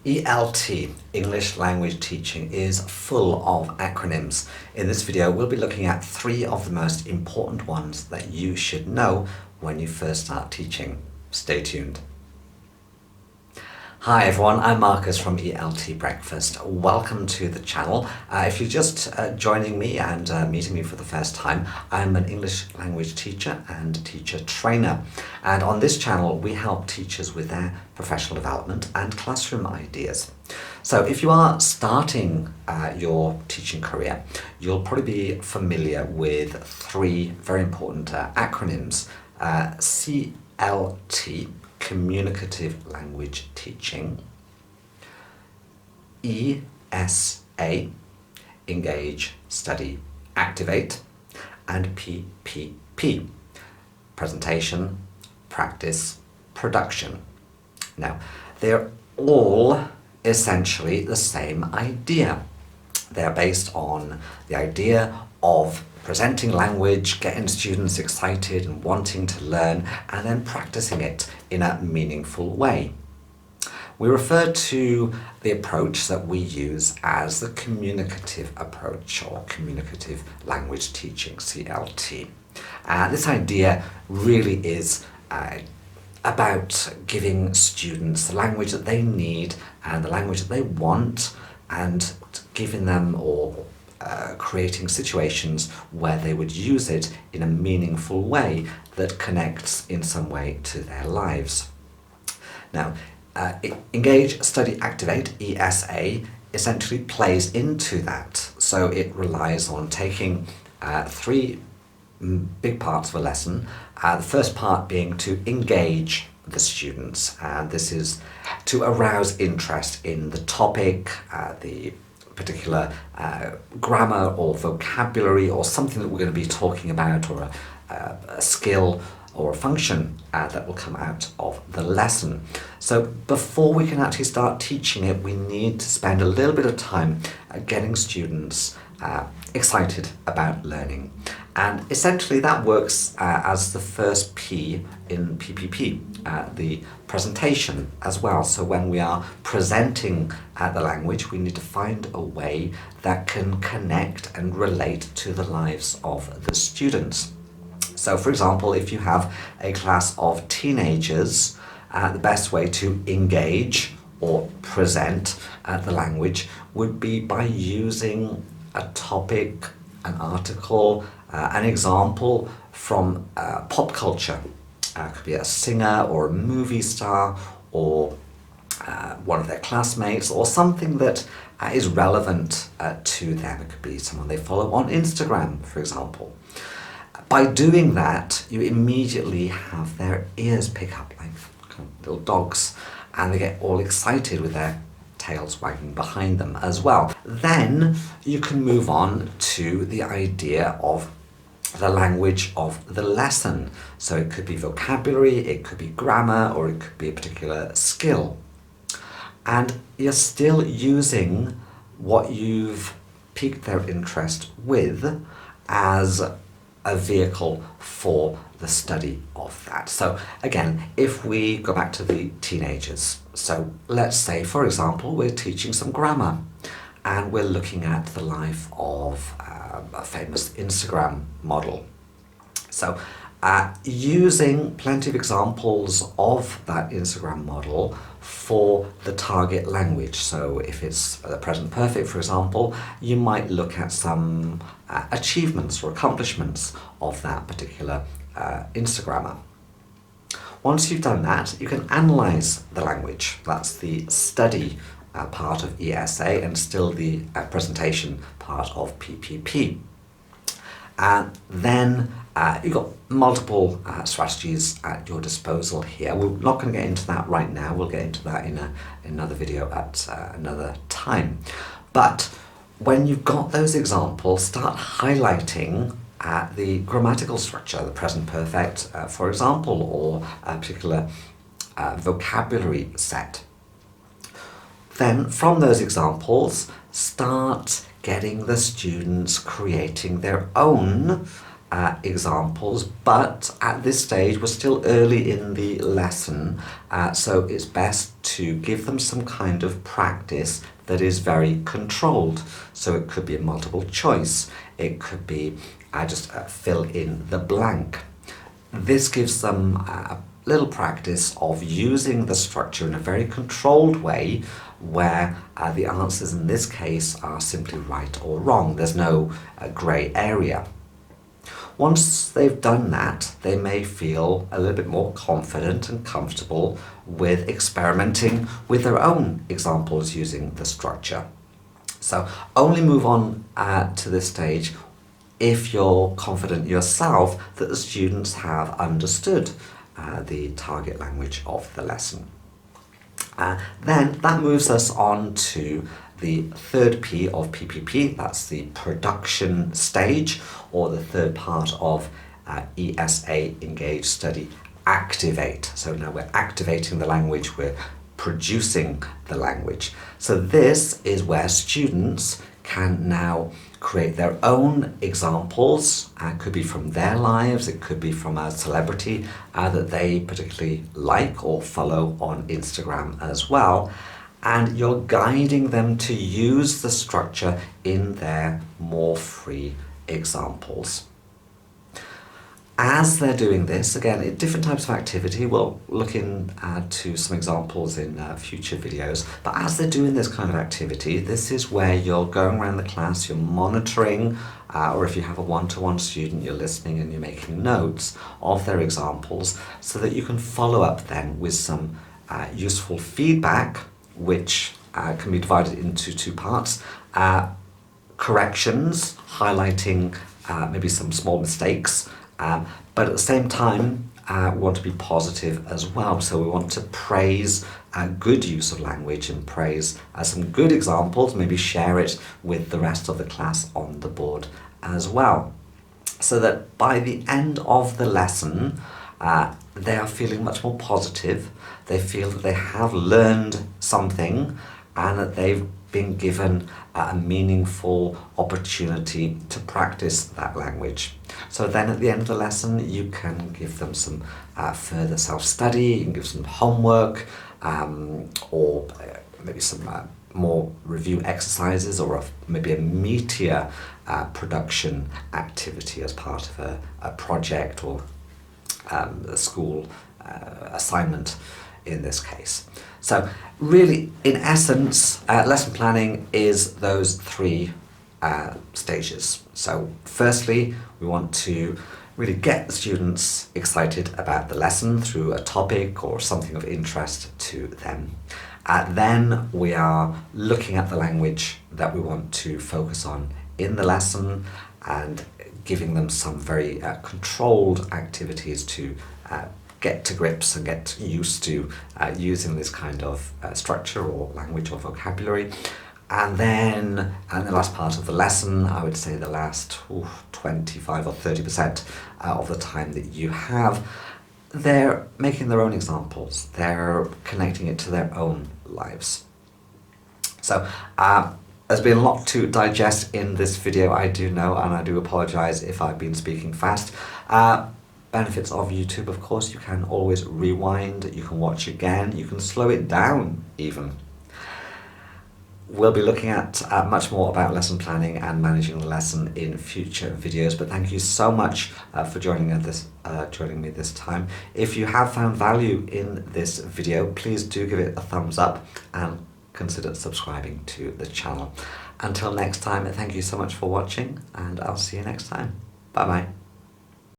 ELT, English Language Teaching, is full of acronyms. In this video, we'll be looking at 3 of the most important ones that you should know when you first start teaching. Stay tuned. Hi everyone, I'm Marcus from ELT Breakfast. Welcome to the channel. If you're just joining me and meeting me for the first time, I'm an English language teacher and teacher trainer. And on this channel, we help teachers with their professional development and classroom ideas. So if you are starting your teaching career, you'll probably be familiar with 3 very important acronyms. CLT, Communicative Language Teaching, ESA, Engage, Study, Activate, and PPP, Presentation, Practice, Production. Now, they're all essentially the same idea. They're based on the idea of presenting language, getting students excited and wanting to learn, and then practicing it in a meaningful way. We refer to the approach that we use as the communicative approach, or communicative language teaching, CLT. This idea really is about giving students the language that they need and the language that they want, and giving them or creating situations where they would use it in a meaningful way that connects in some way to their lives. Now, Engage, Study, Activate, ESA, essentially plays into that. So it relies on taking 3 big parts of a lesson. The first part being to engage the students, and this is to arouse interest in the topic, the particular grammar or vocabulary or something that we're going to be talking about, or a skill or a function that will come out of the lesson. So before we can actually start teaching it, we need to spend a little bit of time getting students excited about learning. And essentially that works as the first P in PPP, the presentation as well. So when we are presenting the language, we need to find a way that can connect and relate to the lives of the students. So for example, if you have a class of teenagers, the best way to engage or present the language would be by using a topic, an article, an example from pop culture. It could be a singer or a movie star, or one of their classmates, or something that is relevant to them. It could be someone they follow on Instagram, for example. By doing that, you immediately have their ears pick up like kind of little dogs, and they get all excited with their tails wagging behind them as well. Then you can move on to the idea of the language of the lesson. So it could be vocabulary, it could be grammar, or it could be a particular skill. And you're still using what you've piqued their interest with as a vehicle for the study of that. So again, if we go back to the teenagers, so let's say, for example, we're teaching some grammar and we're looking at the life of a famous Instagram model. So using plenty of examples of that Instagram model for the target language. So if it's the present perfect, for example, you might look at some achievements or accomplishments of that particular Instagrammer. Once you've done that, you can analyze the language. That's the study part of ESA, and still the presentation part of PPP. And then you've got multiple strategies at your disposal here. We're not going to get into that right now. We'll get into that in another video at another time. But when you've got those examples, start highlighting the grammatical structure, the present perfect, for example, or a particular vocabulary set. Then from those examples, start getting the students creating their own examples, but at this stage we're still early in the lesson, so it's best to give them some kind of practice that is very controlled. So it could be a multiple choice, it could be just fill in the blank. This gives them a little practice of using the structure in a very controlled way, where the answers in this case are simply right or wrong. There's no grey area. Once they've done that, they may feel a little bit more confident and comfortable with experimenting with their own examples using the structure. So only move on to this stage if you're confident yourself that the students have understood the target language of the lesson. Then that moves us on to the third P of PPP, that's the production stage, or the third part of ESA, Engage, Study, Activate. So now we're activating the language, we're producing the language. So this is where students can now create their own examples. It could be from their lives, it could be from a celebrity that they particularly like or follow on Instagram as well. And you're guiding them to use the structure in their more free examples. As they're doing this, again, different types of activity, we'll look into some examples in future videos, but as they're doing this kind of activity, this is where you're going around the class, you're monitoring, or if you have a one-to-one student, you're listening and you're making notes of their examples so that you can follow up then with some useful feedback, which can be divided into two parts. Corrections, highlighting maybe some small mistakes, but at the same time we want to be positive as well. So we want to praise good use of language and praise some good examples, maybe share it with the rest of the class on the board as well. So that by the end of the lesson, they are feeling much more positive, they feel that they have learned something and that they've been given a meaningful opportunity to practice that language. So then at the end of the lesson you can give them some further self-study, you can give some homework, or maybe some more review exercises, or maybe a meteor production activity as part of a project or a school assignment in this case. So really, in essence, lesson planning is those three stages. So firstly, we want to really get the students excited about the lesson through a topic or something of interest to them. Then we are looking at the language that we want to focus on in the lesson and giving them some very controlled activities to get to grips and get used to using this kind of structure or language or vocabulary. And then the last part of the lesson, I would say the last 25 or 30% of the time that you have, they're making their own examples, they're connecting it to their own lives. So there's been a lot to digest in this video, I do know, and I do apologise if I've been speaking fast. Benefits of YouTube, of course, you can always rewind, you can watch again, you can slow it down even. We'll be looking at much more about lesson planning and managing the lesson in future videos, but thank you so much for joining me this time. If you have found value in this video, please do give it a thumbs up and consider subscribing to the channel. Until next time, thank you so much for watching, and I'll see you next time. Bye bye.